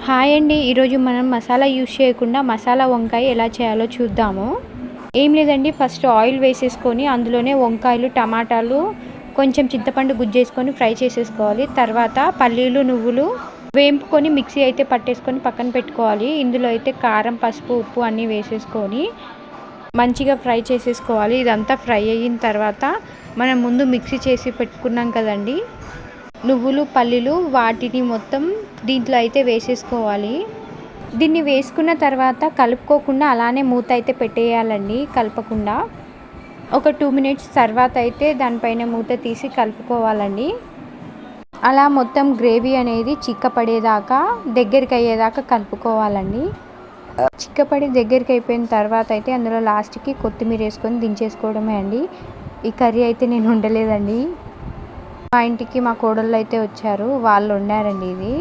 Hi అండి. ఈరోజు మనం మసాలా యూజ్ చేయకుండా మసాలా వంకాయ ఎలా చేయాలో చూద్దాము. ఏం లేదండి, ఫస్ట్ ఆయిల్ వేసేసుకొని అందులోనే వంకాయలు, టమాటాలు, కొంచెం చింతపండు గుజ్జేసుకొని ఫ్రై చేసేసుకోవాలి. తర్వాత పల్లీలు, నువ్వులు వేంపుకొని మిక్సీ అయితే పట్టేసుకొని పక్కన పెట్టుకోవాలి. ఇందులో అయితే కారం, పసుపు, ఉప్పు అన్నీ వేసేసుకొని మంచిగా ఫ్రై చేసేసుకోవాలి. ఇదంతా ఫ్రై అయిన తర్వాత మనం ముందు మిక్సీ చేసి పెట్టుకున్నాం కదండి నువ్వులు, పల్లీలు, వాటిని మొత్తం దీంట్లో అయితే వేసేసుకోవాలి. దీన్ని వేసుకున్న తర్వాత కలుపుకోకుండా అలానే మూత అయితే పెట్టేయాలండి, కలపకుండా. ఒక 2 మినిట్స్ తర్వాత అయితే దానిపైన మూత తీసి కలుపుకోవాలండి. అలా మొత్తం గ్రేవీ అనేది చిక్కపడేదాకా, దగ్గరికి అయ్యేదాకా కలుపుకోవాలండి. చిక్కపడి దగ్గరికి అయిపోయిన తర్వాత అయితే అందులో లాస్ట్కి కొత్తిమీర వేసుకొని దించేసుకోవడమే అండి. ఈ కర్రీ అయితే నేను వండలేదండి, మా ఇంటికి మా కోడళ్ళు అయితే వచ్చారు, వాళ్ళు వండారండి ఇది.